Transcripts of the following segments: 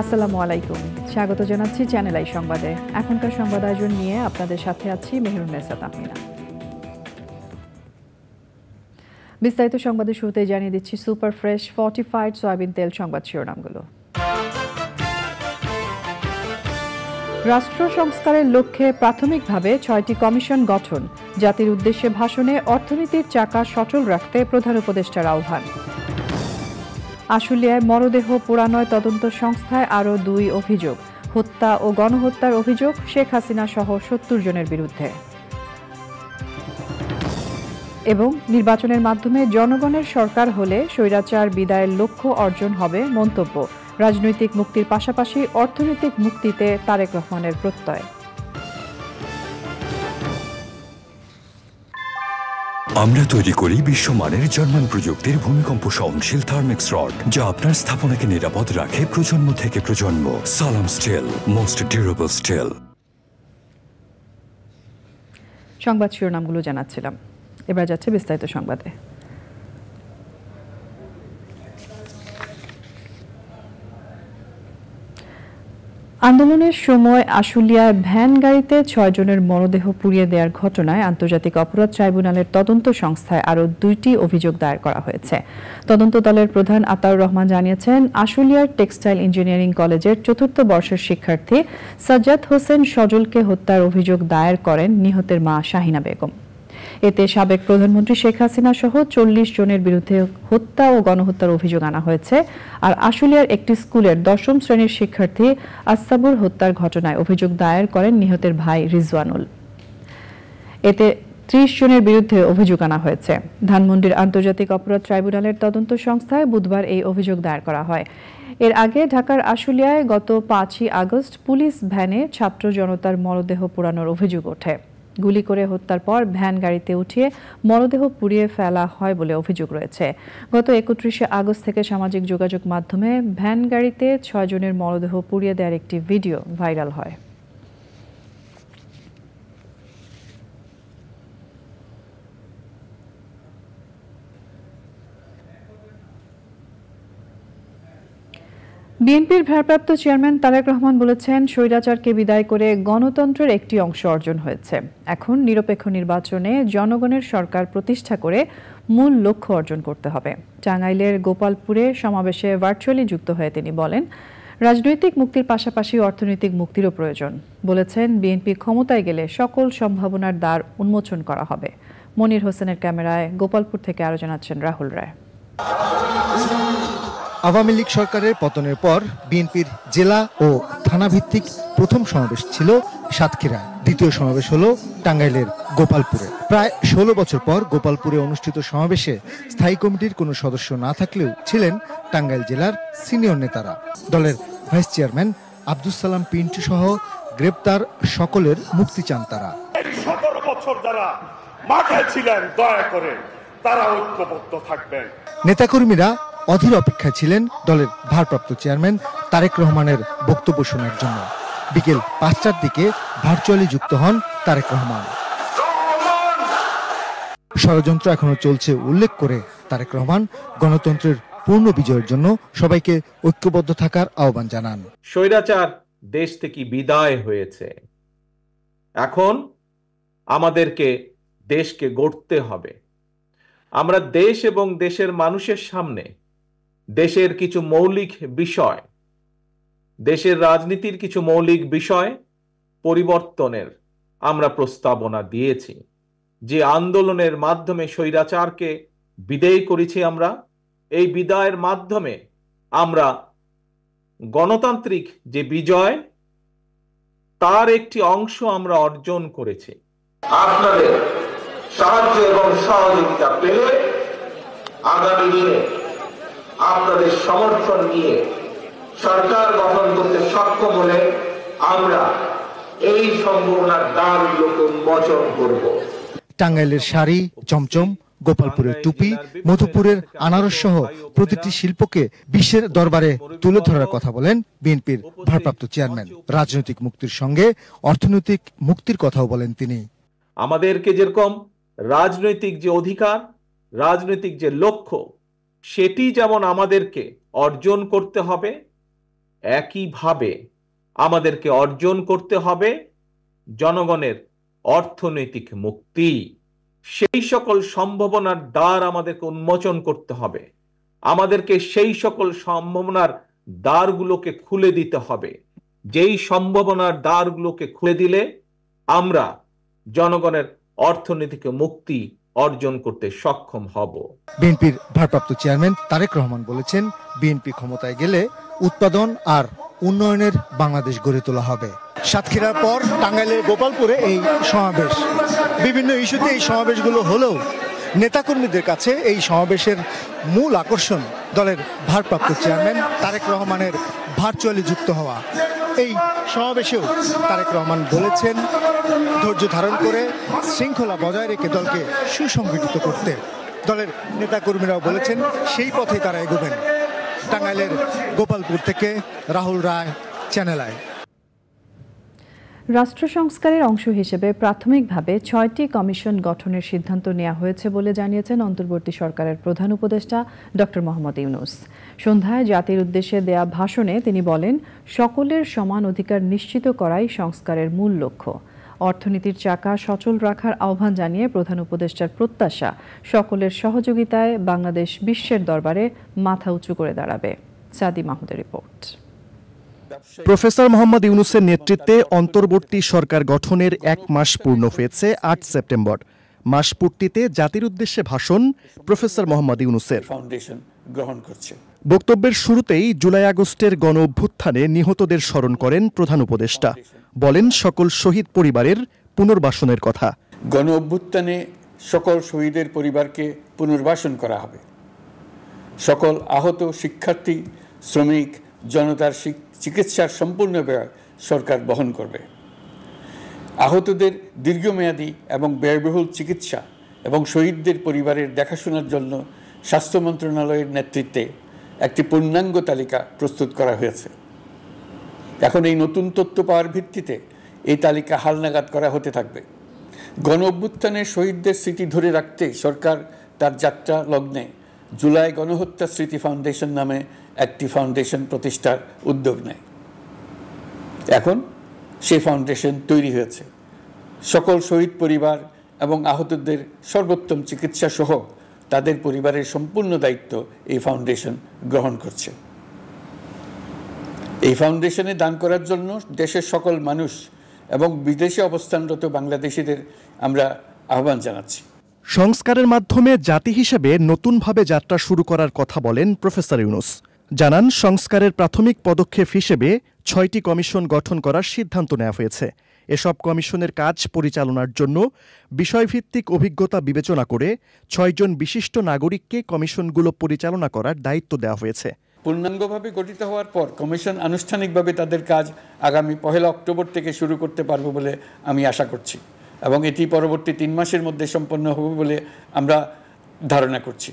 আসসালামু আলাইকুম, স্বাগত জানাচ্ছি চ্যানেল আই সংবাদে। এখনকার সংবাদ আয়োজন নিয়ে আপনাদের সাথে আছি মেহরুন্নেসা তাহমিনা। বিস্তারিত সংবাদের শুরুতে জানিয়ে দিচ্ছি সুপার ফ্রেশ ফর্টিফাইড সয়াবিন তেল সংবাদ শিরোনামগুলো। রাষ্ট্র সংস্কারের লক্ষ্যে প্রাথমিকভাবে 6টি কমিশন গঠন, জাতির উদ্দেশ্যে ভাষণে অর্থনীতির চাকা সচল রাখতে প্রধান উপদেষ্টার আহ্বান। আশুলিয়ায় মরদেহ পোড়ানোয় তদন্ত সংস্থায় আরও 2 অভিযোগ, হত্যা ও গণহত্যার অভিযোগ শেখ হাসিনা সহ 70 জনের বিরুদ্ধে। এবং নির্বাচনের মাধ্যমে জনগণের সরকার হলে স্বৈরাচার বিদায়ের লক্ষ্য অর্জন হবে মন্তব্য, রাজনৈতিক মুক্তির পাশাপাশি অর্থনৈতিক মুক্তিতে তারেক রহমানের প্রত্যয়। আমরা তৈরি করি বিশ্বমানের জার্মান প্রযুক্তির ভূমিকম্প সহনশীল থার্মেক্স রড, যা আপনার স্থাপনাকে নিরাপদ রাখে প্রজন্ম থেকে প্রজন্ম। সালাম স্টিল, মোস্ট ডিউরেবল স্টিল। সংবাদ শিরোনামগুলো জানাচ্ছিলাম, এবার যাচ্ছে বিস্তারিত সংবাদে। আন্দোলনের সময় আশুলিয়ায় ভ্যান গাড়িতে 6 জনের মরদেহ পুড়িয়ে দেওয়ার ঘটনায় আন্তর্জাতিক অপরাধ ট্রাইব্যুনালের তদন্ত সংস্থায় আরও 2টি অভিযোগ দায়ের করা হয়েছে। তদন্ত দলের প্রধান আতাউর রহমান জানিয়েছেন, আশুলিয়ার টেক্সটাইল ইঞ্জিনিয়ারিং কলেজের 4র্থ বর্ষের শিক্ষার্থী সাজ্জাদ হোসেন সজলকে হত্যার অভিযোগ দায়ের করেন নিহতের মা শাহিনা বেগম। এতে সাবেক প্রধানমন্ত্রী শেখ হাসিনা সহ 40 জনের বিরুদ্ধে হত্যা ও গণহত্যার অভিযোগ আনা হয়েছে। আর আশুলিয়ার একটি স্কুলের 10ম শ্রেণীর শিক্ষার্থী আসাবুর হত্যার ঘটনায় অভিযোগ দায়ের করেন নিহতের ভাই রিজওয়ানুল। এতে 30 জনের বিরুদ্ধে অভিযোগ আনা হয়েছে। ধানমন্ডির আন্তর্জাতিক অপরাধ ট্রাইব্যুনালের তদন্ত সংস্থায় বুধবার এই অভিযোগ দায়ের করা হয়। এর আগে ঢাকার আশুলিয়ায় গত 5ই আগস্ট পুলিশ ভ্যানে ছাত্র জনতার মরদেহ পোড়ানোর অভিযোগ ওঠে। গুলি করে হত্যার পর ভ্যান গাড়িতে উঠিয়ে মরদেহ পুড়িয়ে ফেলা হয় বলে অভিযোগ রয়েছে। গত 31শে আগস্ট থেকে সামাজিক যোগাযোগ মাধ্যমে ভ্যান গাড়িতে 6 জনের মরদেহ পুড়িয়ে দেওয়ার একটি ভিডিও ভাইরাল হয়। বিএনপির ভারপ্রাপ্ত চেয়ারম্যান তারেক রহমান বলেছেন, স্বৈরাচারকে বিদায় করে গণতন্ত্রের একটি অংশ অর্জন হয়েছে। এখন নিরপেক্ষ নির্বাচনে জনগণের সরকার প্রতিষ্ঠা করে মূল লক্ষ্য অর্জন করতে হবে। টাঙ্গাইলের গোপালপুরে সমাবেশে ভার্চুয়ালি যুক্ত হয়ে তিনি বলেন, রাজনৈতিক মুক্তির পাশাপাশি অর্থনৈতিক মুক্তিরও প্রয়োজন। বলেছেন, বিএনপি ক্ষমতায় গেলে সকল সম্ভাবনার দ্বার উন্মোচন করা হবে। মনির হোসেনের ক্যামেরায় গোপালপুর থেকে আরো জানাচ্ছেন রাহুল রায়। আওয়ামী লীগ সরকারের পতনের পর বিএনপির জেলা ও থানাভিত্তিক প্রথম সমাবেশ ছিল সাতক্ষীরায়, দ্বিতীয় সমাবেশ হলো টাঙ্গাইলের গোপালপুরে। প্রায় 16 বছর পর গোপালপুরে অনুষ্ঠিত সমাবেশে স্থায়ী কমিটির কোনো সদস্য না থাকলেও ছিলেন টাঙ্গাইল জেলার সিনিয়র নেতারা। দলের ভাইস চেয়ারম্যান আব্দুস সালাম পিন্টু সহ গ্রেপ্তার সকলের মুক্তি চান তারা। 17 বছর যারা মাঠে ছিলেন, দয়া করে তারা ঐক্যবদ্ধ থাকবেন। নেতাকর্মীরা অধীর অপেক্ষায় ছিলেন দলের ভারপ্রাপ্ত চেয়ারম্যান তারেক রহমানের বক্তব্য শোনার জন্য। বিকেল 5টার দিকে ভার্চুয়ালি যুক্ত হন তারেক রহমান। ষড়যন্ত্র এখনো চলছে উল্লেখ করে তারেক রহমান গণতন্ত্রের পূর্ণ বিজয়ের জন্য সবাইকে ঐক্যবদ্ধ থাকার আহ্বান জানান। স্বৈরাচার দেশ থেকে বিদায় হয়েছে, এখন আমাদেরকে দেশকে গড়তে হবে। আমরা দেশ এবং দেশের মানুষের সামনে দেশের কিছু মৌলিক বিষয়, দেশের রাজনীতির কিছু মৌলিক বিষয় পরিবর্তনের আমরা প্রস্তাবনা দিয়েছি। যে আন্দোলনের মাধ্যমে স্বৈরাচারকে বিদায় করেছি, আমরা এই বিদায়ের মাধ্যমে আমরা গণতান্ত্রিক যে বিজয়, তার একটি অংশ আমরা অর্জন করেছি। আপনাদের সাহায্য এবং সহযোগিতা পেলে আগামী দিনে আপনাদের সমর্থন নিয়ে সরকার গঠন করতে সক্ষম হলে আমরা এই সম্ভাবনার দ্বারগুলোকে উন্মোচন করব। টাঙ্গাইলের শাড়ি, চমচম, গোপালপুরের টুপি, মধুপুরের আনারস সহ প্রতিটি শিল্পকে বিশ্বের দরবারে তুলে ধরার কথা বলেন বিএনপির ভারপ্রাপ্ত চেয়ারম্যান। রাজনৈতিক মুক্তির সঙ্গে অর্থনৈতিক মুক্তির কথাও বলেন তিনি। আমাদেরকে যেরকম রাজনৈতিক যে অধিকার, রাজনৈতিক যে লক্ষ্য, সেটি যেমন আমাদেরকে অর্জন করতে হবে, একইভাবে আমাদেরকে অর্জন করতে হবে জনগণের অর্থনৈতিক মুক্তি। সেই সকল সম্ভাবনার দ্বার আমাদেরকে উন্মোচন করতে হবে। আমাদেরকে সেই সকল সম্ভাবনার দ্বারগুলোকে খুলে দিতে হবে। যেই সম্ভাবনার দ্বারগুলোকে খুলে দিলে আমরা জনগণের অর্থনৈতিক মুক্তি অর্জন করতে সক্ষম হব। বিএনপির ভারপ্রাপ্ত চেয়ারম্যান তারেক রহমান বলেছেন, বিএনপি ক্ষমতায় গেলে উৎপাদন আর উন্নয়নের বাংলাদেশ গড়ে তোলা হবে। সাতক্ষীরার পর টাঙ্গাইলের গোপালপুরে এই সমাবেশ। বিভিন্ন ইস্যুতে এই সমাবেশগুলো হলেও নেতাকর্মীদের কাছে এই সমাবেশের মূল আকর্ষণ দলের ভারপ্রাপ্ত চেয়ারম্যান তারেক রহমানের ভার্চুয়ালি যুক্ত হওয়া। এই সমাবেশেও তারেক রহমান বলেছেন, ধৈর্য ধারণ করে শৃঙ্খলা বজায় রেখে দলকে সুসংগঠিত করতে। দলের নেতাকর্মীরাও বলেছেন সেই পথেই তারা এগোবেন। টাঙ্গাইলের গোপালপুর থেকে রাহুল রায়, চ্যানেল আই। রাষ্ট্র সংস্কারের অংশ হিসেবে প্রাথমিকভাবে ৬টি কমিশন গঠনের সিদ্ধান্ত নেওয়া হয়েছে বলে জানিয়েছেন অন্তর্বর্তী সরকারের প্রধান উপদেষ্টা ডক্টর মোহাম্মদ ইউনূস। সন্ধ্যায় জাতির উদ্দেশ্যে দেয়া ভাষণে তিনি বলেন, সকলের সমান অধিকার নিশ্চিত করাই সংস্কারের মূল লক্ষ্য। অর্থনীতির চাকা সচল রাখার আহ্বান জানিয়ে প্রধান উপদেষ্টার প্রত্যাশা, সকলের সহযোগিতায় বাংলাদেশ বিশ্বের দরবারে মাথা উঁচু করে দাঁড়াবে। সাদি মাহমুদের রিপোর্ট। প্রফেসর মোহাম্মদ ইউনূসের নেতৃত্বে অন্তর্বর্তী সরকার গঠনের ১ মাস পূর্ণ হয়েছে ৮ সেপ্টেম্বর। মাস পূর্তিতে জাতির উদ্দেশ্যে ভাষণ প্রফেসর মোহাম্মদ ইউনূসের। বক্তব্যের শুরুতেই জুলাই আগস্টের গণ অভ্যুত্থানে নিহতদের স্মরণ করেন প্রধান উপদেষ্টা। বলেন, সকল শহীদ পরিবারের পুনর্বাসনের কথা। গণ অভ্যুত্থানে সকল শহীদের পরিবারকে পুনর্বাসন করা হবে। সকল আহত শিক্ষার্থী, শ্রমিক, জনতার চিকিৎসার সম্পূর্ণ ব্যয় সরকার বহন করবে। আহতদের দীর্ঘমেয়াদী এবং ব্যয়বহুল চিকিৎসা এবং শহীদদের পরিবারের দেখাশোনার জন্য স্বাস্থ্য মন্ত্রণালয়ের নেতৃত্বে একটি পূর্ণাঙ্গ তালিকা প্রস্তুত করা হয়েছে। এখন এই নতুন তথ্য পাওয়ার ভিত্তিতে এই তালিকা হালনাগাদ করা হতে থাকবে। গণ অভ্যুত্থানের শহীদদের স্মৃতি ধরে রাখতে সরকার তার যাত্রা লগ্নে জুলাই গণহত্যা স্মৃতি ফাউন্ডেশন নামে একটি ফাউন্ডেশন প্রতিষ্ঠার উদ্যোগ নেয়। এখন সেই ফাউন্ডেশন তৈরি হয়েছে। সকল শহীদ পরিবার এবং আহতদের সর্বোত্তম চিকিৎসা সহ তাদের পরিবারের সম্পূর্ণ দায়িত্ব এই ফাউন্ডেশন গ্রহণ করছে। এই ফাউন্ডেশনে দান করার জন্য দেশের সকল মানুষ এবং বিদেশে অবস্থানরত বাংলাদেশিদের আমরা আহ্বান জানাচ্ছি। সংস্কারের মাধ্যমে জাতি হিসেবে নতুনভাবে যাত্রা শুরু করার কথা বলেন প্রফেসর ইউনূস। জানান, সংস্কারের প্রাথমিক পদক্ষেপ হিসেবে ৬টি কমিশন গঠন করার সিদ্ধান্ত নেওয়া হয়েছে। এসব কমিশনের কাজ পরিচালনার জন্য বিষয়ভিত্তিক অভিজ্ঞতা বিবেচনা করে ৬ জন বিশিষ্ট নাগরিককে কমিশনগুলো পরিচালনা করার দায়িত্ব দেওয়া হয়েছে। পূর্ণাঙ্গভাবে গঠিত হওয়ার পর কমিশন আনুষ্ঠানিকভাবে তাদের কাজ আগামী ১ অক্টোবর থেকে শুরু করতে পারবে বলে আমি আশা করছি এবং এটি পরবর্তী ৩ মাসের মধ্যে সম্পন্ন হবে বলে আমরা ধারণা করছি।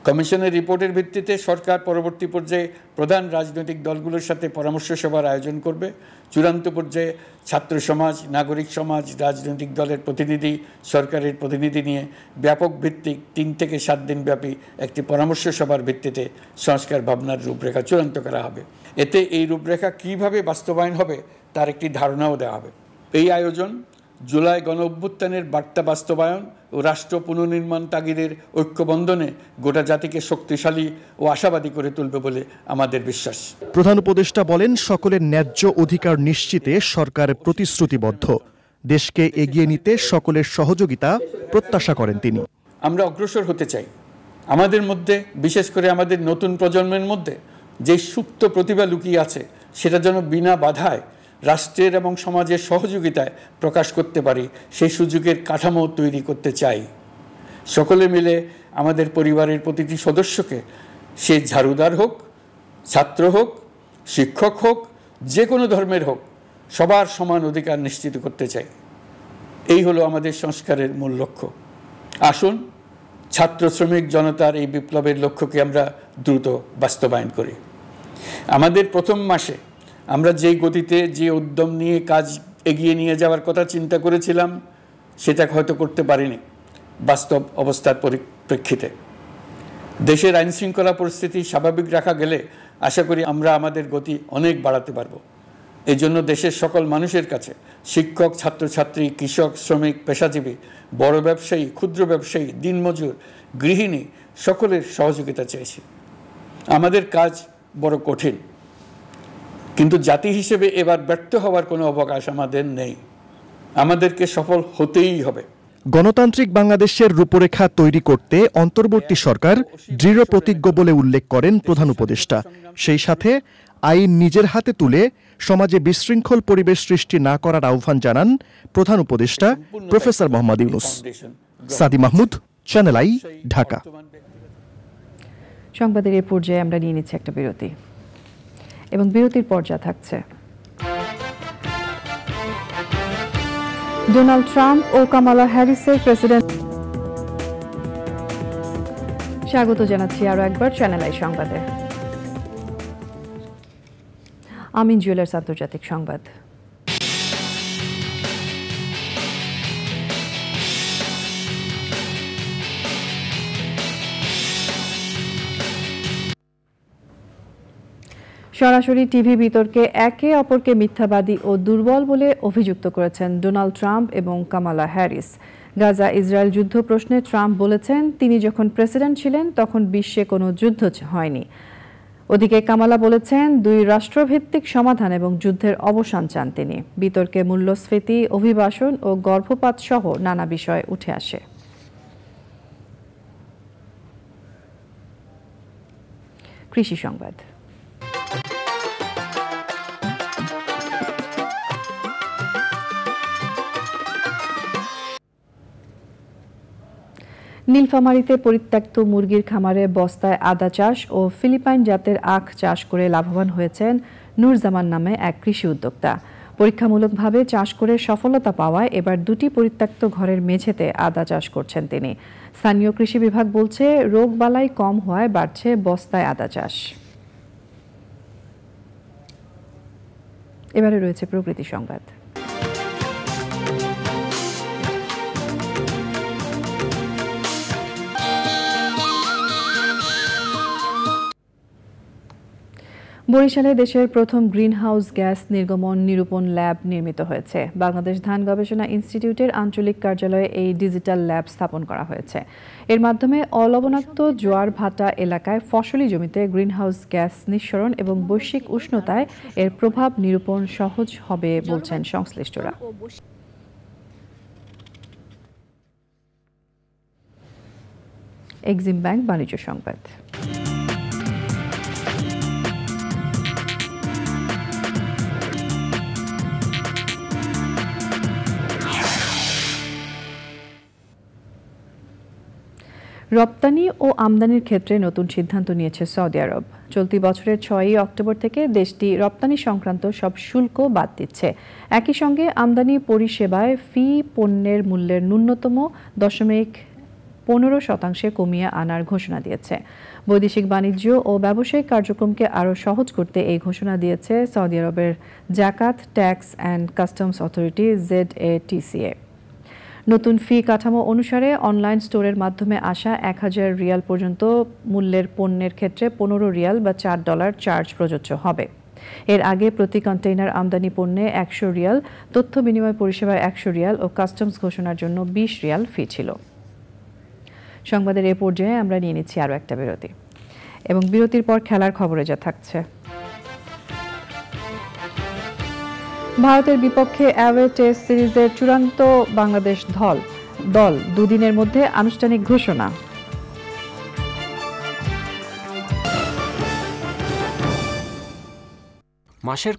কমিশনের রিপোর্টের ভিত্তিতে সরকার পরবর্তী পর্যায়ে প্রধান রাজনৈতিক দলগুলোর সাথে পরামর্শ সভার আয়োজন করবে। চূড়ান্ত পর্যায়ে ছাত্র সমাজ, নাগরিক সমাজ, রাজনৈতিক দলের প্রতিনিধি, সরকারের প্রতিনিধি নিয়ে ব্যাপক ভিত্তিক ৩ থেকে ৭ দিন ব্যাপী একটি পরামর্শ সভার ভিত্তিতে সংস্কার ভাবনার রূপরেখা চূড়ান্ত করা হবে। এতে এই রূপরেখা কীভাবে বাস্তবায়ন হবে তার একটি ধারণাও দেওয়া হবে। এই আয়োজন জুলাই গণ অভ্যুত্থানের বার্তা বাস্তবায়ন ও রাষ্ট্র পুনর্নির্মাণ তাগিদের ঐক্যবন্ধনে গোটা জাতিকে শক্তিশালী ও আশাবাদী করে তুলবে বলে আমাদের বিশ্বাস। প্রধান উপদেষ্টা বলেন, সকলের ন্যায্য অধিকার নিশ্চিতে সরকার প্রতিশ্রুতিবদ্ধ। দেশকে এগিয়ে নিতে সকলের সহযোগিতা প্রত্যাশা করেন তিনি। আমরা অগ্রসর হতে চাই। আমাদের মধ্যে, বিশেষ করে আমাদের নতুন প্রজন্মের মধ্যে যে সুপ্ত প্রতিভা লুকিয়ে আছে সেটা যেন বিনা বাধায় রাষ্ট্রের এবং সমাজের সহযোগিতায় প্রকাশ করতে পারি, সেই সুযোগের কাঠামো তৈরি করতে চাই। সকলে মিলে আমাদের পরিবারের প্রতিটি সদস্যকে, সে ঝাড়ুদার হোক, ছাত্র হোক, শিক্ষক হোক, যে কোনো ধর্মের হোক, সবার সমান অধিকার নিশ্চিত করতে চাই। এই হলো আমাদের সংস্কারের মূল লক্ষ্য। আসুন ছাত্র শ্রমিক জনতার এই বিপ্লবের লক্ষ্যকে আমরা দ্রুত বাস্তবায়ন করি। আমাদের প্রথম মাসে আমরা যেই গতিতে, যে উদ্যম নিয়ে কাজ এগিয়ে নিয়ে যাওয়ার কথা চিন্তা করেছিলাম, সেটা হয়তো করতে পারিনি বাস্তব অবস্থার পরিপ্রেক্ষিতে। দেশের আইনশৃঙ্খলা পরিস্থিতি স্বাভাবিক রাখা গেলে আশা করি আমরা আমাদের গতি অনেক বাড়াতে পারব। এই জন্য দেশের সকল মানুষের কাছে, শিক্ষক, ছাত্রছাত্রী, কৃষক, শ্রমিক, পেশাজীবী, বড় ব্যবসায়ী, ক্ষুদ্র ব্যবসায়ী, দিনমজুর, গৃহিণী, সকলের সহযোগিতা চেয়েছি। আমাদের কাজ বড় কঠিন, কিন্তু জাতি হিসেবে এবার ব্যর্থ হওয়ার কোনো অবকাশ আমাদের নেই। আমাদেরকে সফল হতেই হবে। গণতান্ত্রিক বাংলাদেশের রূপরেখা তৈরি করতে অন্তর্বর্তী সরকার দৃঢ় প্রতিজ্ঞ বলে উল্লেখ করেন প্রধান উপদেষ্টা। সেই সাথে আইন নিজের হাতে তুলে সমাজে বিশৃঙ্খল পরিবেশ সৃষ্টি না করার আহ্বান জানান প্রধান উপদেষ্টা প্রফেসর মোহাম্মদ ইউনূস। সাদি মাহমুদ, চ্যানেল আই, ঢাকা। সংবাদের এই পর্যায়ে আমরা নিয়ে নিচ্ছি একটা বিরতি, এবং বিরতির পর যা থাকছে: ডোনাল্ড ট্রাম্প ও কামালা হ্যারিসের প্রেসিডেন্ট। স্বাগত জানাচ্ছি আরও একবার চ্যানেল আই সংবাদে। আমিন জুয়েলার্স আন্তর্জাতিক সংবাদ। সরাসরি টিভি বিতর্কে একে অপরকে মিথ্যাবাদী ও দুর্বল বলে অভিযুক্ত করেছেন ডোনাল্ড ট্রাম্প এবং কামালা হ্যারিস। গাজা ইসরায়েল যুদ্ধ প্রশ্নে ট্রাম্প বলেছেন, তিনি যখন প্রেসিডেন্ট ছিলেন তখন বিশ্বে কোনো যুদ্ধ হয়নি। ওদিকে কামালা বলেছেন, দুই রাষ্ট্রভিত্তিক সমাধান এবং যুদ্ধের অবসান চান তিনি। বিতর্কে মূল্যস্ফীতি, অভিবাসন ও গর্ভপাত সহ নানা বিষয় উঠে আসে। কৃষি সংবাদ। নীলফামারীতে পরিত্যক্ত মুরগির খামারে বস্তায় আদা চাষ ও ফিলিপাইন জাতের আখ চাষ করে লাভবান হয়েছেন নুরজামান নামে এক কৃষি উদ্যোক্তা। পরীক্ষামূলকভাবে চাষ করে সফলতা পাওয়ায় এবার দুটি পরিত্যক্ত ঘরের মেঝেতে আদা চাষ করছেন তিনি। স্থানীয় কৃষি বিভাগ বলছে, রোগবালাই কম হওয়ায় বাড়ছে বস্তায় আদা চাষ। এবারে রয়েছে প্রকৃতি সংবাদ। বরিশালে দেশের প্রথম গ্রিনহাউস গ্যাস নির্গমন নিরূপণ ল্যাব নির্মিত হয়েছে। বাংলাদেশ ধান গবেষণা ইনস্টিটিউটের আঞ্চলিক কার্যালয়ে এই ডিজিটাল ল্যাব স্থাপন করা হয়েছে। এর মাধ্যমে অলবণাক্ত জোয়ার ভাটা এলাকায় ফসলি জমিতে গ্রিনহাউস গ্যাস নিঃসরণ এবং বৈশ্বিক উষ্ণতায় এর প্রভাব নিরূপণ সহজ হবে বলছেন সংশ্লিষ্টরা। এক্সিম ব্যাংক বাণিজ্য সংবাদ। রপ্তানি ও আমদানির ক্ষেত্রে নতুন সিদ্ধান্ত নিয়েছে সৌদি আরব। চলতি বছরের 6 অক্টোবর থেকে দেশটি রপ্তানি সংক্রান্ত সব শুল্ক বাদ দিচ্ছে। একই সঙ্গে আমদানি পরিষেবায় ফি পণ্যের মূল্যের ন্যূনতম 0.15% কমিয়ে আনার ঘোষণা দিয়েছে। বৈদেশিক বাণিজ্য ও ব্যবসায়িক কার্যক্রমকে আরও সহজ করতে এই ঘোষণা দিয়েছে সৌদি আরবের জাকাত, tax and customs authority ZATCA। নতুন ফি কাঠামো অনুসারে অনলাইন স্টোরের মাধ্যমে আসা 1000 রিয়াল পর্যন্ত মূল্যের পণ্যের ক্ষেত্রে 15 রিয়াল বা $4 চার্জ প্রযোজ্য হবে। এর আগে প্রতি কন্টেইনার আমদানি পণ্যে 100 রিয়াল, তথ্য বিনিময় পরিষেবায় 100 রিয়াল ও কাস্টমস ঘোষণার জন্য 20 রিয়াল ফি ছিল। সংবাদের এ পর্যায়ে আমরা নিয়ে নিচ্ছি আরও একটা বিরতি, এবং বিরতির পর খেলার খবরে যা থাকছে: ভারতের বিপক্ষে অ্যাওয়ে টেস্ট সিরিজের চূড়ান্ত বাংলাদেশ দল দুদিনের মধ্যে আনুষ্ঠানিক ঘোষণা। মাসের